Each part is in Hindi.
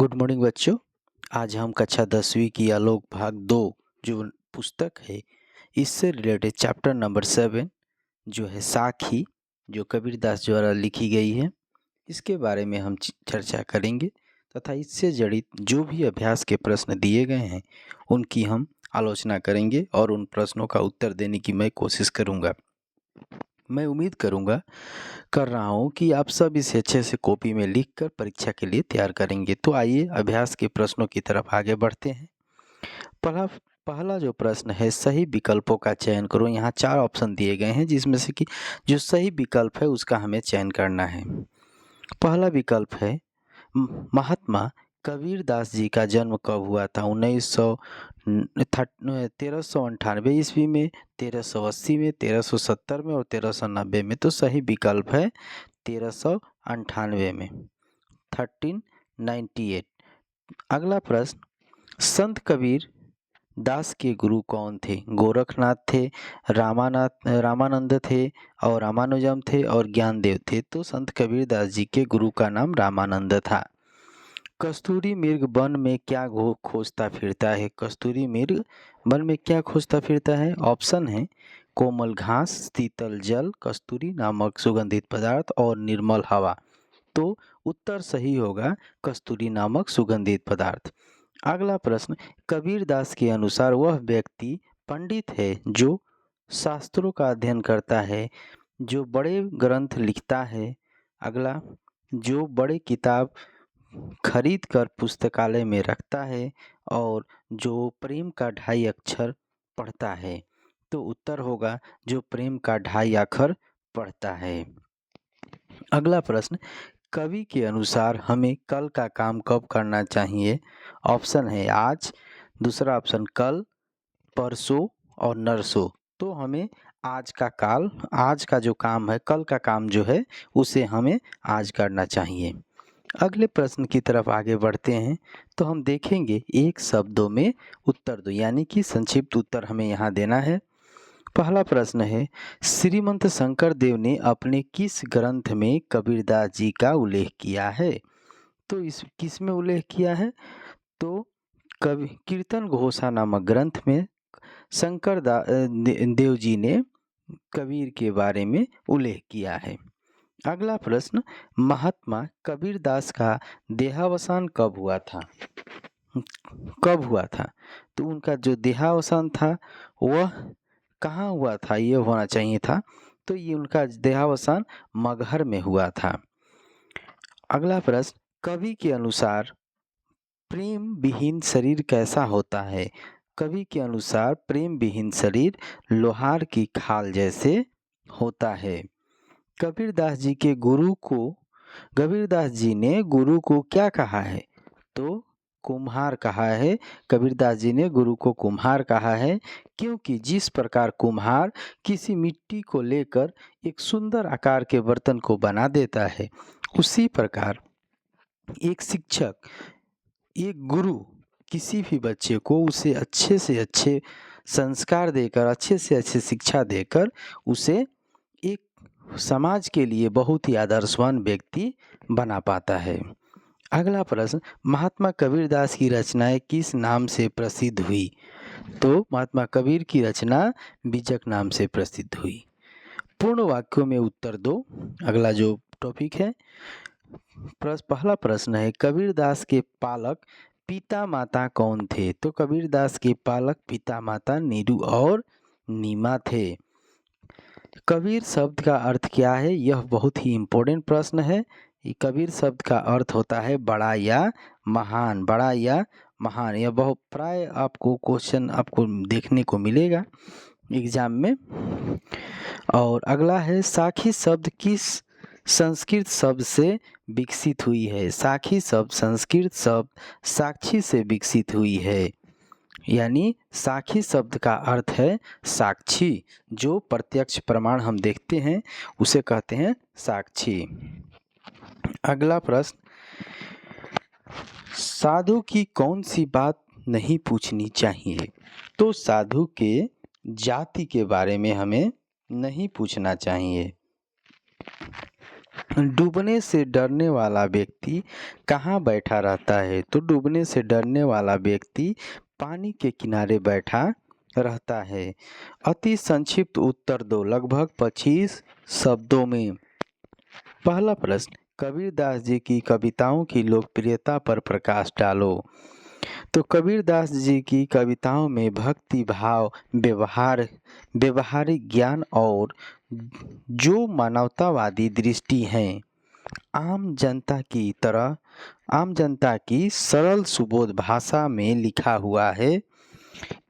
गुड मॉर्निंग बच्चों। आज हम कक्षा 10वीं की आलोक भाग 2 जो पुस्तक है इससे रिलेटेड चैप्टर नंबर 7 जो है साखी, जो कबीरदास द्वारा लिखी गई है, इसके बारे में हम चर्चा करेंगे तथा इससे जड़ित जो भी अभ्यास के प्रश्न दिए गए हैं उनकी हम आलोचना करेंगे और उन प्रश्नों का उत्तर देने की मैं कोशिश करूँगा। मैं उम्मीद कर रहा हूँ कि आप सब इसे अच्छे से कॉपी में लिखकर परीक्षा के लिए तैयार करेंगे। तो आइए अभ्यास के प्रश्नों की तरफ आगे बढ़ते हैं। पहला पहला जो प्रश्न है, सही विकल्पों का चयन करो। यहाँ 4 ऑप्शन दिए गए हैं जिसमें से कि जो सही विकल्प है उसका हमें चयन करना है। पहला विकल्प है महात्मा कबीरदास जी का जन्म कब हुआ था? 1398 ईस्वी में, 1380 में, 1370 में और 1390 में। तो सही विकल्प है 1398 में, 1398। अगला प्रश्न, संत कबीर दास के गुरु कौन थे? गोरखनाथ थे, रामानंद थे और रामानुजम थे और ज्ञानदेव थे। तो संत कबीर दास जी के गुरु का नाम रामानंद था। कस्तूरी मृग वन में क्या खोजता फिरता है? कस्तूरी मृग वन में क्या खोजता फिरता है? ऑप्शन है कोमल घास, शीतल जल, कस्तूरी नामक सुगंधित पदार्थ और निर्मल हवा। तो उत्तर सही होगा कस्तूरी नामक सुगंधित पदार्थ। अगला प्रश्न, कबीरदास के अनुसार वह व्यक्ति पंडित है जो शास्त्रों का अध्ययन करता है, जो बड़े ग्रंथ लिखता है। अगला, जो बड़े किताब खरीद कर पुस्तकालय में रखता है और जो प्रेम का 2.5 अक्षर पढ़ता है। तो उत्तर होगा जो प्रेम का 2.5 अक्षर पढ़ता है। अगला प्रश्न, कवि के अनुसार हमें कल का काम कब करना चाहिए? ऑप्शन है आज, दूसरा ऑप्शन कल, परसों और नरसों। तो हमें आज का जो काम है, कल का काम जो है उसे हमें आज करना चाहिए। अगले प्रश्न की तरफ आगे बढ़ते हैं तो हम देखेंगे एक शब्दों में उत्तर दो, यानी कि संक्षिप्त उत्तर हमें यहाँ देना है। पहला प्रश्न है, श्रीमंत शंकर देव ने अपने किस ग्रंथ में कबीरदास जी का उल्लेख किया है? तो इस किस में उल्लेख किया है? तो कवि कीर्तन घोषा नामक ग्रंथ में शंकर देव जी ने कबीर के बारे में उल्लेख किया है। अगला प्रश्न, महात्मा कबीरदास का देहावसान कब हुआ था? तो उनका जो देहावसान था वह कहाँ हुआ था? ये होना चाहिए था। तो ये उनका देहावसान मगहर में हुआ था। अगला प्रश्न, कवि के अनुसार प्रेम विहीन शरीर कैसा होता है? कवि के अनुसार प्रेम विहीन शरीर लोहार की खाल जैसे होता है। कबीरदास जी ने गुरु को क्या कहा है? तो कुम्हार कहा है। कबीरदास जी ने गुरु को कुम्हार कहा है, क्योंकि जिस प्रकार कुम्हार किसी मिट्टी को लेकर एक सुंदर आकार के बर्तन को बना देता है, उसी प्रकार एक शिक्षक, एक गुरु किसी भी बच्चे को उसे अच्छे से अच्छे संस्कार देकर, अच्छे से अच्छे शिक्षा देकर उसे एक समाज के लिए बहुत ही आदर्शवान व्यक्ति बना पाता है। अगला प्रश्न, महात्मा कबीरदास की रचनाएं किस नाम से प्रसिद्ध हुई? तो महात्मा कबीर की रचना बीजक नाम से प्रसिद्ध हुई। पूर्ण वाक्यों में उत्तर दो। अगला जो टॉपिक है, पहला प्रश्न है, कबीरदास के पालक पिता माता कौन थे? तो कबीरदास के पालक पिता माता नीरू और नीमा थे। कबीर शब्द का अर्थ क्या है? यह बहुत ही इम्पोर्टेंट प्रश्न है। कबीर शब्द का अर्थ होता है बड़ा या महान, बड़ा या महान। यह बहुत प्राय आपको क्वेश्चन आपको देखने को मिलेगा एग्जाम में। और अगला है, साखी शब्द किस संस्कृत शब्द से विकसित हुई है? साखी शब्द संस्कृत शब्द साक्षी से विकसित हुई है, यानी साखी शब्द का अर्थ है साक्षी। जो प्रत्यक्ष प्रमाण हम देखते हैं उसे कहते हैं साक्षी। अगला प्रश्न, साधु की कौन सी बात नहीं पूछनी चाहिए? तो साधु के जाति के बारे में हमें नहीं पूछना चाहिए। डूबने से डरने वाला व्यक्ति कहाँ बैठा रहता है? तो डूबने से डरने वाला व्यक्ति पानी के किनारे बैठा रहता है। अति संक्षिप्त उत्तर दो लगभग 25 शब्दों में। पहला प्रश्न, कबीरदास जी की कविताओं की लोकप्रियता पर प्रकाश डालो। तो कबीरदास जी की कविताओं में भक्ति भाव, व्यवहारिक ज्ञान और जो मानवतावादी दृष्टि हैं, आम जनता की सरल सुबोध भाषा में लिखा हुआ है।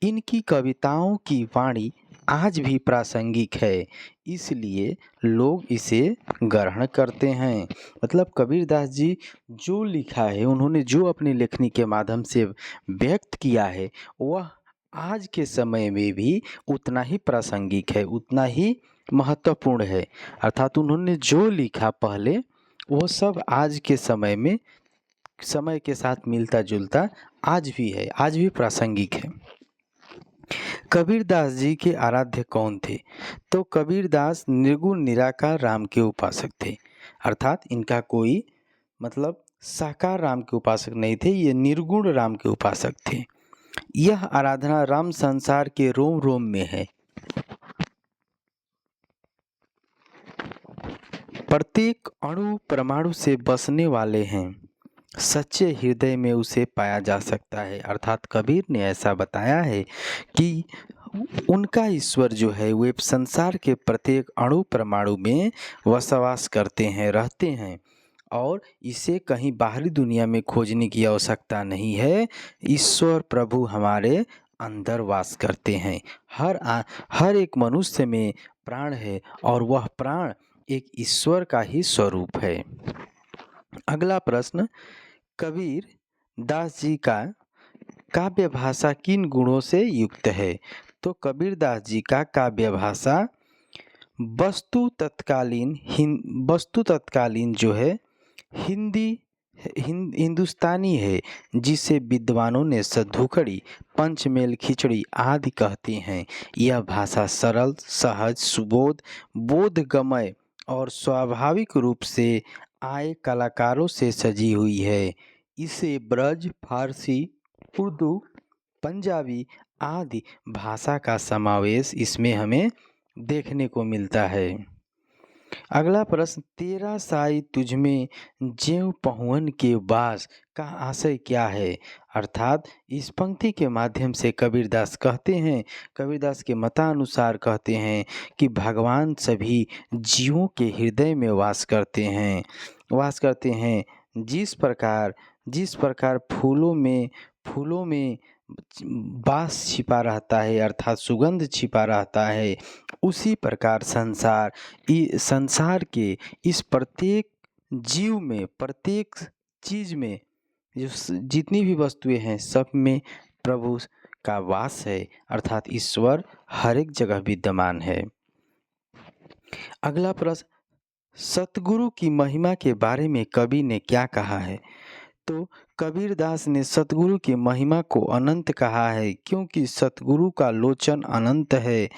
इनकी कविताओं की वाणी आज भी प्रासंगिक है, इसलिए लोग इसे ग्रहण करते हैं। मतलब कबीरदास जी जो लिखा है, उन्होंने जो अपनी लेखनी के माध्यम से व्यक्त किया है, वह आज के समय में भी उतना ही प्रासंगिक है, उतना ही महत्वपूर्ण है। अर्थात उन्होंने जो लिखा पहले, वो सब आज के समय में समय के साथ मिलता जुलता आज भी है, आज भी प्रासंगिक है। कबीरदास जी के आराध्य कौन थे? तो कबीरदास निर्गुण निराकार राम के उपासक थे। अर्थात इनका कोई मतलब साकार राम के उपासक नहीं थे, ये निर्गुण राम के उपासक थे। यह आराधना राम संसार के रोम रोम में है। प्रत्येक अणु परमाणु से बसने वाले हैं, सच्चे हृदय में उसे पाया जा सकता है। अर्थात कबीर ने ऐसा बताया है कि उनका ईश्वर जो है वे संसार के प्रत्येक अणु परमाणु में वसवास करते हैं, रहते हैं, और इसे कहीं बाहरी दुनिया में खोजने की आवश्यकता नहीं है। ईश्वर प्रभु हमारे अंदर वास करते हैं। हर एक मनुष्य में प्राण है और वह प्राण एक ईश्वर का ही स्वरूप है। अगला प्रश्न, कबीर दास जी का काव्य भाषा किन गुणों से युक्त है? तो कबीरदास जी का काव्य भाषा वस्तु तत्कालीन जो है हिंदुस्तानी है, जिसे विद्वानों ने सद्धुकड़ी, पंचमेल खिचड़ी आदि कहते हैं। यह भाषा सरल, सहज, सुबोध, बोधगमय और स्वाभाविक रूप से आए कलाकारों से सजी हुई है। इसे ब्रज, फारसी, उर्दू, पंजाबी आदि भाषा का समावेश इसमें हमें देखने को मिलता है। अगला प्रश्न, तेरा साई तुझमें ज्यों पहुअन के वास का आशय क्या है? अर्थात इस पंक्ति के माध्यम से कबीरदास के मतानुसार कहते हैं कि भगवान सभी जीवों के हृदय में वास करते हैं। जिस प्रकार फूलों में बास छिपा रहता है, अर्थात सुगंध छिपा रहता है, उसी प्रकार संसार के इस प्रत्येक जीव में, प्रत्येक चीज में, जो जितनी भी वस्तुएं हैं, सब में प्रभु का वास है। अर्थात ईश्वर हर एक जगह विद्यमान है। अगला प्रश्न, सतगुरु की महिमा के बारे में कवि ने क्या कहा है? तो कबीरदास ने सतगुरु की महिमा को अनंत कहा है, क्योंकि सतगुरु का लोचन अनंत है,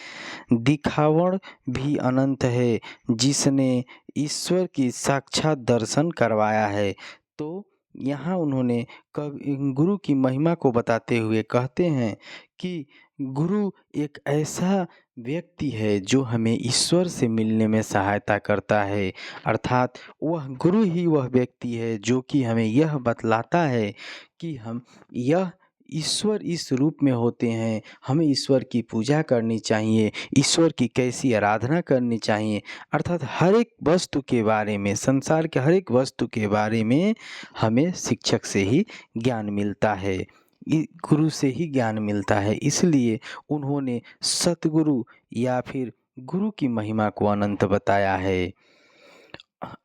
दिखावण भी अनंत है, जिसने ईश्वर की साक्षात दर्शन करवाया है। तो यहाँ उन्होंने गुरु की महिमा को बताते हुए कहते हैं कि गुरु एक ऐसा व्यक्ति है जो हमें ईश्वर से मिलने में सहायता करता है। अर्थात वह गुरु ही वह व्यक्ति है जो कि हमें यह बतलाता है कि हम यह ईश्वर इस रूप में होते हैं, हमें ईश्वर की पूजा करनी चाहिए, ईश्वर की कैसी आराधना करनी चाहिए। अर्थात हर एक वस्तु के बारे में, संसार के हर एक वस्तु के बारे में हमें शिक्षक से ही ज्ञान मिलता है, गुरु से ही ज्ञान मिलता है। इसलिए उन्होंने सतगुरु या फिर गुरु की महिमा को अनंत बताया है।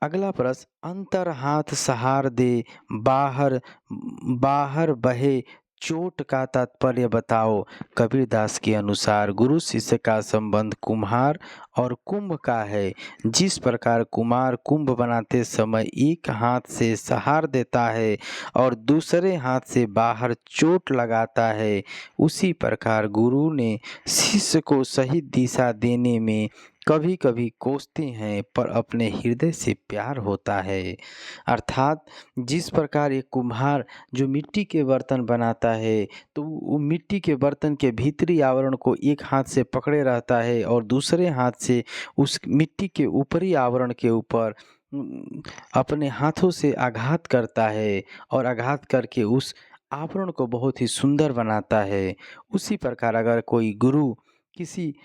अगला प्रश्न, अंतर हाथ सहार दे, बाहर बहे चोट का तात्पर्य बताओ। कबीरदास के अनुसार गुरु शिष्य का संबंध कुम्हार और कुंभ का है। जिस प्रकार कुम्हार कुंभ बनाते समय एक हाथ से सहार देता है और दूसरे हाथ से बाहर चोट लगाता है, उसी प्रकार गुरु ने शिष्य को सही दिशा देने में कभी कभी कोसते हैं पर अपने हृदय से प्यार होता है। अर्थात जिस प्रकार एक कुम्हार जो मिट्टी के बर्तन बनाता है तो वो मिट्टी के बर्तन के भीतरी आवरण को एक हाथ से पकड़े रहता है और दूसरे हाथ से उस मिट्टी के ऊपरी आवरण के ऊपर अपने हाथों से आघात करता है और आघात करके उस आवरण को बहुत ही सुंदर बनाता है। उसी प्रकार अगर कोई गुरु किसी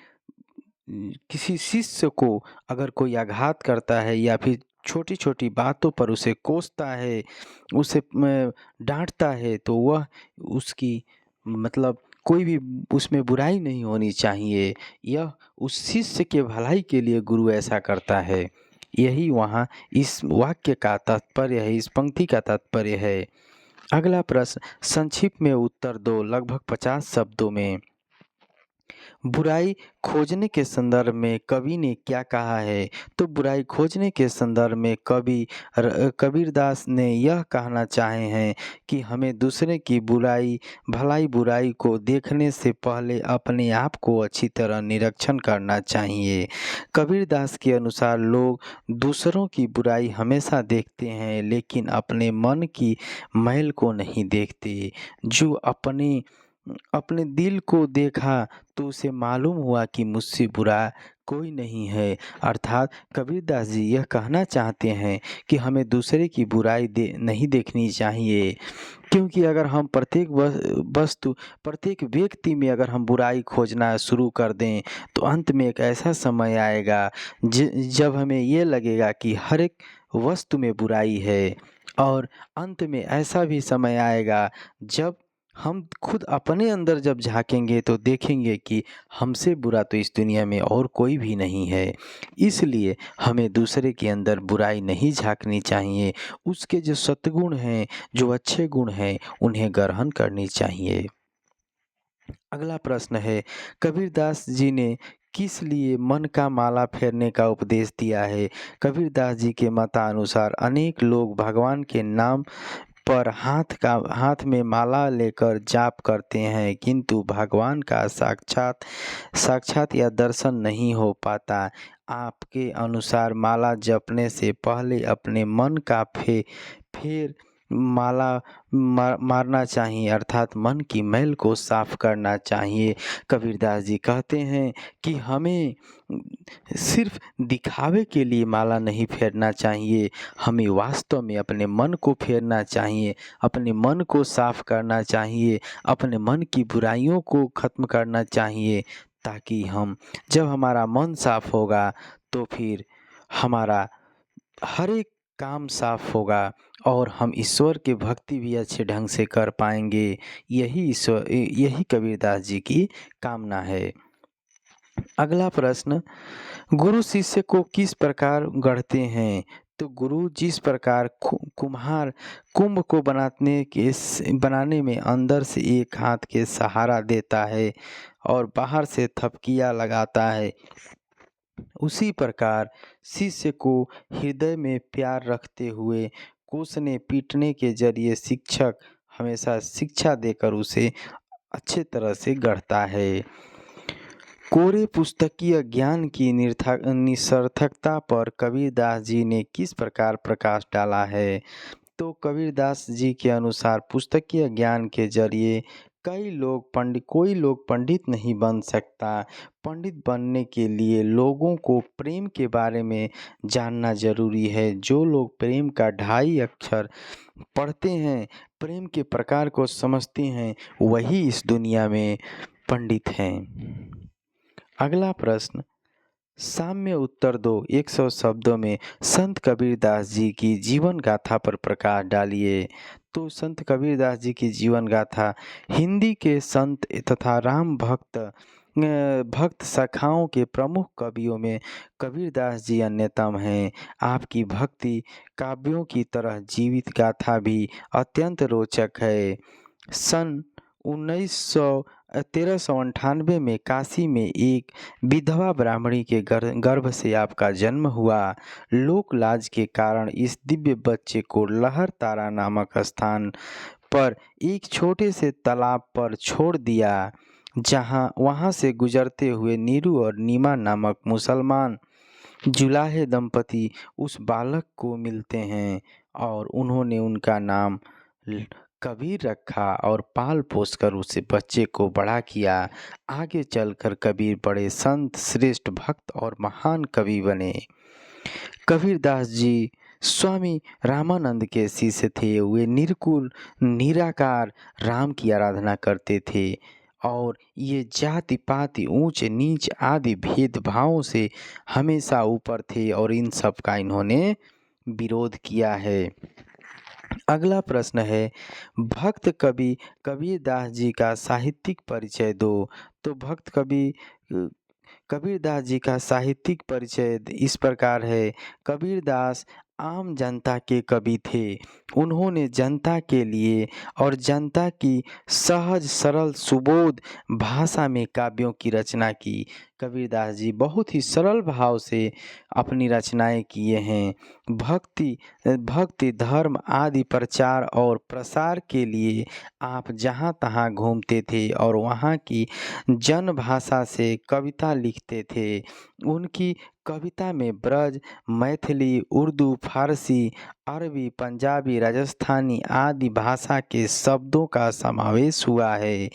किसी शिष्य को अगर कोई आघात करता है या फिर छोटी-छोटी बातों पर उसे कोसता है, उसे डाँटता है तो वह उसकी मतलब कोई भी उसमें बुराई नहीं होनी चाहिए। यह उस शिष्य के भलाई के लिए गुरु ऐसा करता है। यही वहाँ इस वाक्य का तात्पर्य है, इस पंक्ति का तात्पर्य है। अगला प्रश्न संक्षिप्त में उत्तर दो लगभग 50 शब्दों में। बुराई खोजने के संदर्भ में कवि ने क्या कहा है? तो बुराई खोजने के संदर्भ में कबीरदास ने यह कहना चाहे हैं कि हमें दूसरे की भलाई बुराई को देखने से पहले अपने आप को अच्छी तरह निरीक्षण करना चाहिए। कबीरदास के अनुसार लोग दूसरों की बुराई हमेशा देखते हैं लेकिन अपने मन की मैल को नहीं देखते। जो अपने दिल को देखा तो उसे मालूम हुआ कि मुझसे बुरा कोई नहीं है। अर्थात कबीरदास जी यह कहना चाहते हैं कि हमें दूसरे की बुराई नहीं देखनी चाहिए, क्योंकि अगर हम प्रत्येक व्यक्ति में अगर हम बुराई खोजना शुरू कर दें तो अंत में एक ऐसा समय आएगा जब हमें ये लगेगा कि हर एक वस्तु में बुराई है। और अंत में ऐसा भी समय आएगा जब हम खुद अपने अंदर जब झाँकेंगे तो देखेंगे कि हमसे बुरा तो इस दुनिया में और कोई भी नहीं है। इसलिए हमें दूसरे के अंदर बुराई नहीं झाँकनी चाहिए। उसके जो सद्गुण हैं, जो अच्छे गुण हैं, उन्हें ग्रहण करनी चाहिए। अगला प्रश्न है कबीरदास जी ने किस लिए मन का माला फेरने का उपदेश दिया है? कबीरदास जी के मतानुसार अनेक लोग भगवान के नाम पर हाथ में माला लेकर जाप करते हैं किंतु भगवान का साक्षात या दर्शन नहीं हो पाता। आपके अनुसार माला जपने से पहले अपने मन का फेर माला मारना चाहिए, अर्थात मन की मैल को साफ करना चाहिए। कबीरदास जी कहते हैं कि हमें सिर्फ दिखावे के लिए माला नहीं फेरना चाहिए, हमें वास्तव में अपने मन को फेरना चाहिए, अपने मन को साफ करना चाहिए, अपने मन की बुराइयों को ख़त्म करना चाहिए, ताकि जब हमारा मन साफ होगा तो फिर हमारा हर एक काम साफ होगा और हम ईश्वर की भक्ति भी अच्छे ढंग से कर पाएंगे। यही कबीरदास जी की कामना है। अगला प्रश्न गुरु शिष्य को किस प्रकार गढ़ते हैं? तो गुरु जिस प्रकार कुम्हार कुंभ को बनाने में अंदर से एक हाथ के सहारा देता है और बाहर से थपकिया लगाता है, उसी प्रकार शिष्य को हृदय में प्यार रखते हुए कोसने पीटने के जरिए शिक्षक हमेशा शिक्षा देकर उसे अच्छे तरह से गढ़ता है। कोरे पुस्तकीय ज्ञान की निरर्थकता पर कबीरदास जी ने किस प्रकार प्रकाश डाला है? तो कबीरदास जी के अनुसार पुस्तकीय ज्ञान के जरिए कोई लोग पंडित नहीं बन सकता। पंडित बनने के लिए लोगों को प्रेम के बारे में जानना जरूरी है। जो लोग प्रेम का 2.5 अक्षर पढ़ते हैं, प्रेम के प्रकार को समझते हैं, वही इस दुनिया में पंडित हैं। अगला प्रश्न साम्य उत्तर दो 100 शब्दों में संत कबीरदास जी की जीवन गाथा पर प्रकाश डालिए। तो संत कबीरदास जी की जीवन गाथा हिंदी के संत तथा राम भक्त शाखाओं के प्रमुख कवियों में कबीरदास जी अन्यतम हैं। आपकी भक्ति काव्यों की तरह जीवित गाथा भी अत्यंत रोचक है। सन 1398 में काशी में एक विधवा ब्राह्मणी के गर्भ से आपका जन्म हुआ। लोक लाज के कारण इस दिव्य बच्चे को लहर तारा नामक स्थान पर एक छोटे से तालाब पर छोड़ दिया। वहाँ से गुजरते हुए नीरू और नीमा नामक मुसलमान जुलाहे दंपति उस बालक को मिलते हैं और उन्होंने उनका नाम कबीर रखा और पाल पोस कर उस बच्चे को बड़ा किया। आगे चलकर कबीर बड़े संत, श्रेष्ठ भक्त और महान कवि बने। कबीरदास जी स्वामी रामानंद के शिष्य थे। वे निर्कुल निराकार राम की आराधना करते थे और ये जाति पाति ऊंच नीच आदि भेदभावों से हमेशा ऊपर थे और इन सब का इन्होंने विरोध किया है। अगला प्रश्न है, भक्त कवि कबीरदास जी का साहित्यिक परिचय दो। तो भक्त कवि कबीरदास जी का साहित्यिक परिचय इस प्रकार है। कबीरदास आम जनता के कवि थे। उन्होंने जनता के लिए और जनता की सहज सरल सुबोध भाषा में काव्यों की रचना की। कबीरदास जी बहुत ही सरल भाव से अपनी रचनाएं किए हैं। भक्ति धर्म आदि प्रचार और प्रसार के लिए आप जहाँ तहाँ घूमते थे और वहाँ की जन भाषा से कविता लिखते थे। उनकी कविता में ब्रज, मैथिली, उर्दू, फारसी, अरबी, पंजाबी, राजस्थानी आदि भाषा के शब्दों का समावेश हुआ है।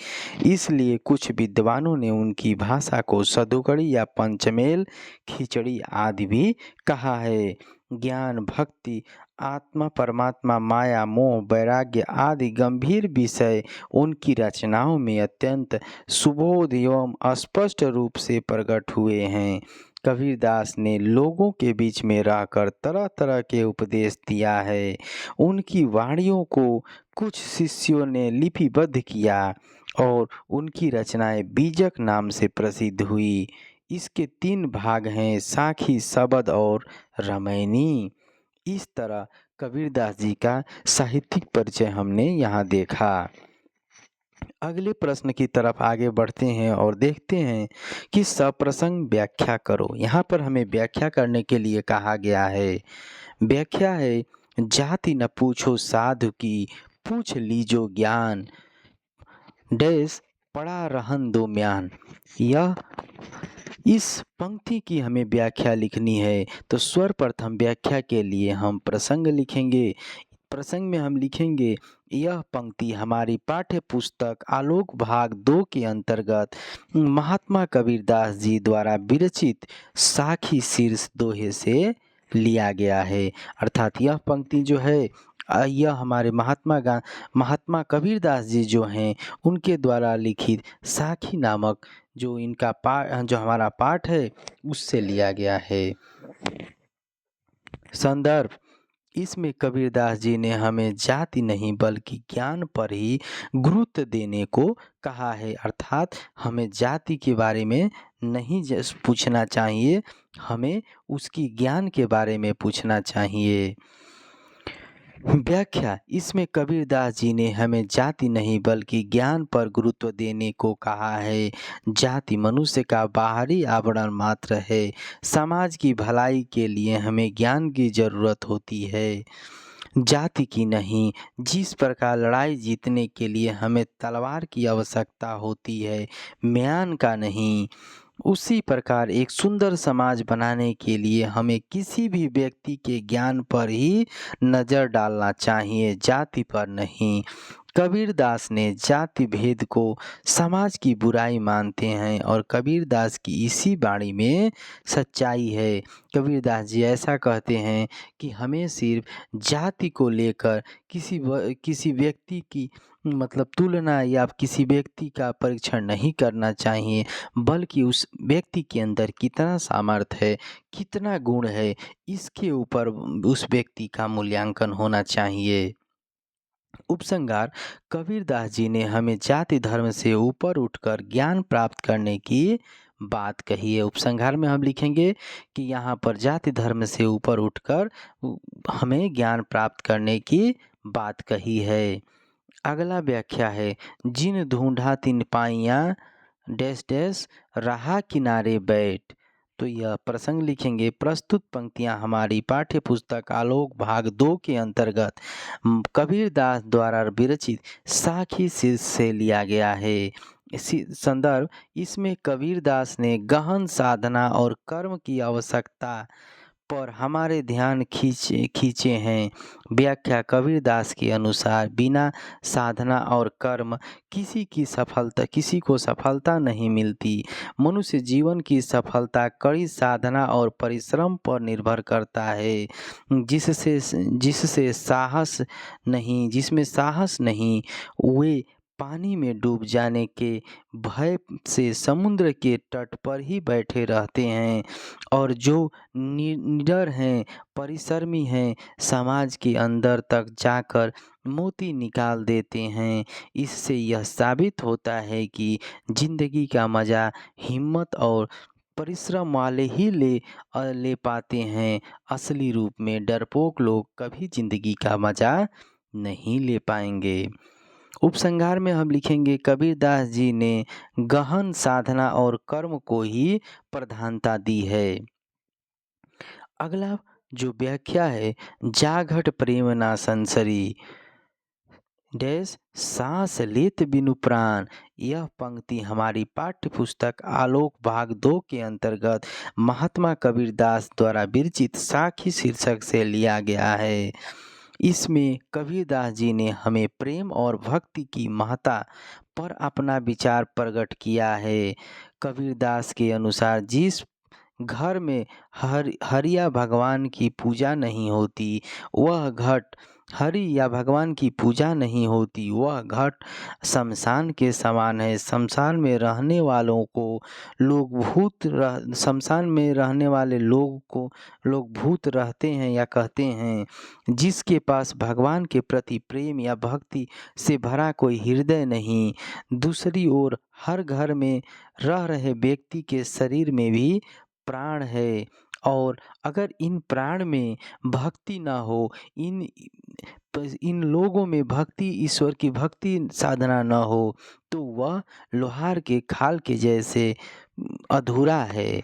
इसलिए कुछ विद्वानों ने उनकी भाषा को सदुगड़ी या पंचमेल खिचड़ी आदि भी कहा है। ज्ञान, भक्ति, आत्मा, परमात्मा, माया, मोह, वैराग्य आदि गंभीर विषय उनकी रचनाओं में अत्यंत सुबोध एवं स्पष्ट रूप से प्रकट हुए हैं। कबीरदास ने लोगों के बीच में रहकर तरह तरह के उपदेश दिया है। उनकी वाणियों को कुछ शिष्यों ने लिपिबद्ध किया और उनकी रचनाएं बीजक नाम से प्रसिद्ध हुई। इसके 3 भाग हैं, साखी, शबद और रामायणी। इस तरह कबीरदास जी का साहित्यिक परिचय हमने यहाँ देखा। अगले प्रश्न की तरफ आगे बढ़ते हैं और देखते हैं कि सप्रसंग व्याख्या करो। यहाँ पर हमें व्याख्या करने के लिए कहा गया है। व्याख्या है, जाति न पूछो साधु की, पूछ लीजो ज्ञान, डैश पड़ा रहन दो म्यान। यह इस पंक्ति की हमें व्याख्या लिखनी है। तो सर्वप्रथम व्याख्या के लिए हम प्रसंग लिखेंगे। प्रसंग में हम लिखेंगे, यह पंक्ति हमारी पाठ्य पुस्तक आलोक भाग 2 के अंतर्गत महात्मा कबीरदास जी द्वारा विरचित साखी शीर्ष दोहे से लिया गया है। अर्थात यह पंक्ति जो है यह हमारे महात्मा कबीरदास जी जो हैं उनके द्वारा लिखित साखी नामक जो हमारा पाठ है उससे लिया गया है। संदर्भ, इसमें कबीरदास जी ने हमें जाति नहीं बल्कि ज्ञान पर ही गुरुत्व देने को कहा है। अर्थात हमें जाति के बारे में नहीं पूछना चाहिए, हमें उसकी ज्ञान के बारे में पूछना चाहिए। व्याख्या, इसमें कबीरदास जी ने हमें जाति नहीं बल्कि ज्ञान पर गुरुत्व देने को कहा है। जाति मनुष्य का बाहरी आवरण मात्र है। समाज की भलाई के लिए हमें ज्ञान की जरूरत होती है, जाति की नहीं। जिस प्रकार लड़ाई जीतने के लिए हमें तलवार की आवश्यकता होती है, म्यान का नहीं, उसी प्रकार एक सुंदर समाज बनाने के लिए हमें किसी भी व्यक्ति के ज्ञान पर ही नज़र डालना चाहिए, जाति पर नहीं। कबीरदास ने जाति भेद को समाज की बुराई मानते हैं और कबीरदास की इसी वाणी में सच्चाई है। कबीरदास जी ऐसा कहते हैं कि हमें सिर्फ जाति को लेकर किसी व्यक्ति की तुलना या किसी व्यक्ति का परीक्षण नहीं करना चाहिए, बल्कि उस व्यक्ति के अंदर कितना सामर्थ्य है, कितना गुण है, इसके ऊपर उस व्यक्ति का मूल्यांकन होना चाहिए। उपसंहार, कबीरदास जी ने हमें जाति धर्म से ऊपर उठकर ज्ञान प्राप्त करने की बात कही है। उपसंहार में हम लिखेंगे कि यहाँ पर जाति धर्म से ऊपर उठकर हमें ज्ञान प्राप्त करने की बात कही है। अगला व्याख्या है, जिन ढूंढा तिन पाइयाँ डैश डैश रहा किनारे बैठ। तो यह प्रसंग लिखेंगे। प्रस्तुत पंक्तियां हमारी पाठ्य पुस्तक आलोक भाग 2 के अंतर्गत कबीरदास द्वारा विरचित साखी शीर्ष से लिया गया है। इसी संदर्भ इसमें कबीरदास ने गहन साधना और कर्म की आवश्यकता पर हमारे ध्यान खींचे हैं। व्याख्या कबीरदास के अनुसार बिना साधना और कर्म किसी को सफलता नहीं मिलती। मनुष्य जीवन की सफलता कड़ी साधना और परिश्रम पर निर्भर करता है, जिसमें साहस नहीं, वे पानी में डूब जाने के भय से समुद्र के तट पर ही बैठे रहते हैं, और जो निडर हैं, परिश्रमी हैं, समाज के अंदर तक जाकर मोती निकाल देते हैं। इससे यह साबित होता है कि जिंदगी का मज़ा हिम्मत और परिश्रम वाले ही ले पाते हैं। असली रूप में डरपोक लोग कभी जिंदगी का मज़ा नहीं ले पाएंगे। उपसंहार में हम लिखेंगे कबीरदास जी ने गहन साधना और कर्म को ही प्रधानता दी है। अगला जो व्याख्या है, जाघट प्रेम ना संसरी डैश सांस लेत बिनु प्राण। यह पंक्ति हमारी पाठ्य पुस्तक आलोक भाग 2 के अंतर्गत महात्मा कबीरदास द्वारा विरचित साखी शीर्षक से लिया गया है। इसमें कबीरदास जी ने हमें प्रेम और भक्ति की महत्ता पर अपना विचार प्रकट किया है। कबीरदास के अनुसार जिस घर में हरि या भगवान की पूजा नहीं होती, वह घट शमशान के समान है। शमशान में रहने वाले लोग को लोग भूत रहते हैं या कहते हैं। जिसके पास भगवान के प्रति प्रेम या भक्ति से भरा कोई हृदय नहीं। दूसरी ओर हर घर में रह रहे व्यक्ति के शरीर में भी प्राण है, और अगर इन प्राण में भक्ति ना हो, इन लोगों में ईश्वर की भक्ति साधना न हो, तो वह लोहार के खाल के जैसे अधूरा है।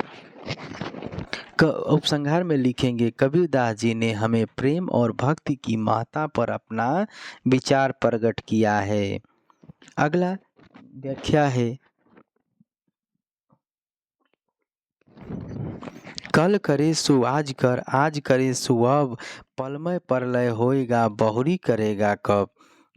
उपसंहार में लिखेंगे कबीरदास जी ने हमें प्रेम और भक्ति की महत्ता पर अपना विचार प्रकट किया है। अगला व्याख्या है, कल करे सो आज कर, आज करे सो अब, पलमय प्रलय होएगा बहुरी करेगा कब।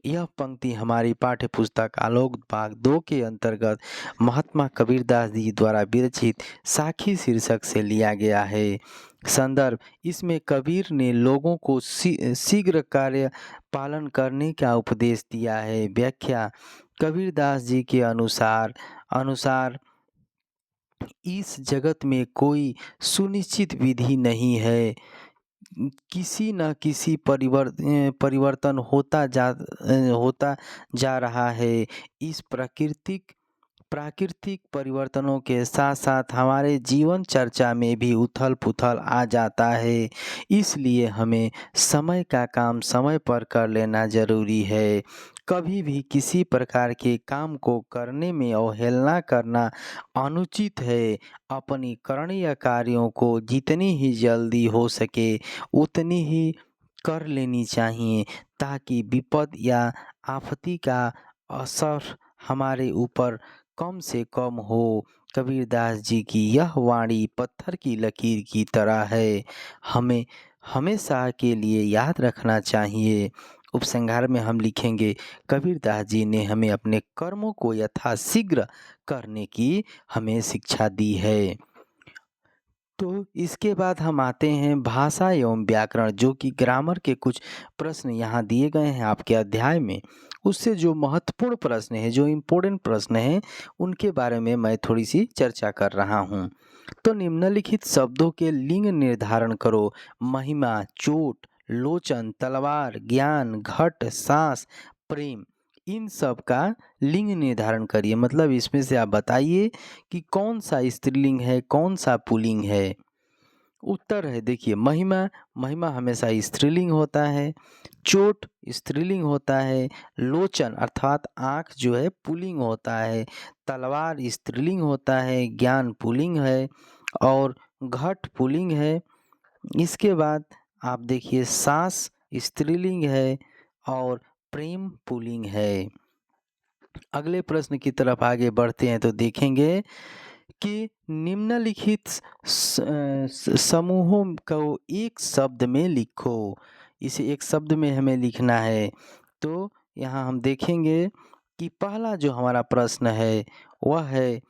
यह पंक्ति हमारी पाठ्य पुस्तक आलोक भाग 2 के अंतर्गत महात्मा कबीरदास जी द्वारा विरचित साखी शीर्षक से लिया गया है। संदर्भ इसमें कबीर ने लोगों को शीघ्र कार्य पालन करने का उपदेश दिया है। व्याख्या कबीरदास जी के अनुसार इस जगत में कोई सुनिश्चित विधि नहीं है। किसी न किसी परिवर्तन होता जा रहा है। इस प्राकृतिक परिवर्तनों के साथ साथ हमारे जीवन चर्चा में भी उथल पुथल आ जाता है। इसलिए हमें समय का काम समय पर कर लेना जरूरी है। कभी भी किसी प्रकार के काम को करने में अवहेलना करना अनुचित है। अपनी करणीय कार्यों को जितनी ही जल्दी हो सके उतनी ही कर लेनी चाहिए, ताकि विपद या आफती का असर हमारे ऊपर कम से कम हो। कबीरदास जी की यह वाणी पत्थर की लकीर की तरह है, हमें हमेशा के लिए याद रखना चाहिए। उपसंहार में हम लिखेंगे कबीरदास जी ने हमें अपने कर्मों को यथाशीघ्र करने की हमें शिक्षा दी है। तो इसके बाद हम आते हैं भाषा एवं व्याकरण, जो कि ग्रामर के कुछ प्रश्न यहाँ दिए गए हैं आपके अध्याय में। उससे जो महत्वपूर्ण प्रश्न है, जो इम्पोर्टेंट प्रश्न है, उनके बारे में मैं थोड़ी सी चर्चा कर रहा हूँ। तो निम्नलिखित शब्दों के लिंग निर्धारण करो। महिमा, चोट, लोचन, तलवार, ज्ञान, घट, सांस, प्रेम, इन सब का लिंग निर्धारण करिए। मतलब इसमें से आप बताइए कि कौन सा स्त्रीलिंग है, कौन सा पुल्लिंग है। उत्तर है, देखिए, महिमा हमेशा स्त्रीलिंग होता है, चोट स्त्रीलिंग होता है, लोचन अर्थात आँख जो है पुल्लिंग होता है, तलवार स्त्रीलिंग होता है, ज्ञान पुल्लिंग है, और घट पुल्लिंग है। इसके बाद आप देखिए सांस स्त्रीलिंग है और प्रेम पुल्लिंग है। अगले प्रश्न की तरफ आगे बढ़ते हैं तो देखेंगे कि निम्नलिखित समूहों को एक शब्द में लिखो। इसे एक शब्द में हमें लिखना है। तो यहाँ हम देखेंगे कि पहला जो हमारा प्रश्न है वह है,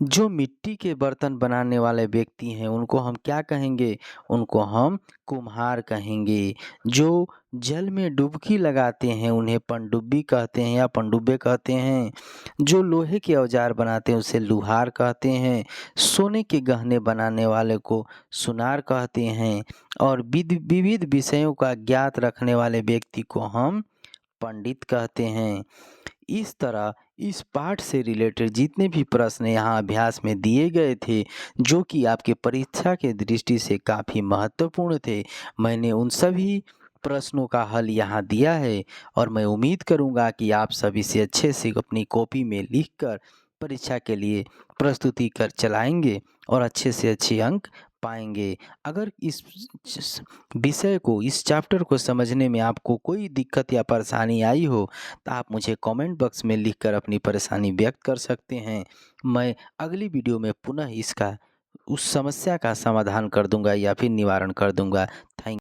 जो मिट्टी के बर्तन बनाने वाले व्यक्ति हैं उनको हम क्या कहेंगे? उनको हम कुम्हार कहेंगे। जो जल में डुबकी लगाते हैं उन्हें पनडुब्बी कहते हैं या पनडुब्बे कहते हैं। जो लोहे के औजार बनाते हैं उसे लुहार कहते हैं। सोने के गहने बनाने वाले को सुनार कहते हैं। और विविध विषयों का ज्ञात रखने वाले व्यक्ति को हम पंडित कहते हैं। इस तरह इस पाठ से रिलेटेड जितने भी प्रश्न यहाँ अभ्यास में दिए गए थे, जो कि आपके परीक्षा के दृष्टि से काफ़ी महत्वपूर्ण थे, मैंने उन सभी प्रश्नों का हल यहाँ दिया है। और मैं उम्मीद करूँगा कि आप सभी से अच्छे से अपनी कॉपी में लिखकर परीक्षा के लिए प्रस्तुति कर चलाएंगे और अच्छे से अच्छे अंक पाएंगे। अगर इस विषय को, इस चैप्टर को समझने में आपको कोई दिक्कत या परेशानी आई हो तो आप मुझे कमेंट बॉक्स में लिखकर अपनी परेशानी व्यक्त कर सकते हैं। मैं अगली वीडियो में पुनः इसका, उस समस्या का समाधान कर दूंगा या फिर निवारण कर दूंगा। थैंक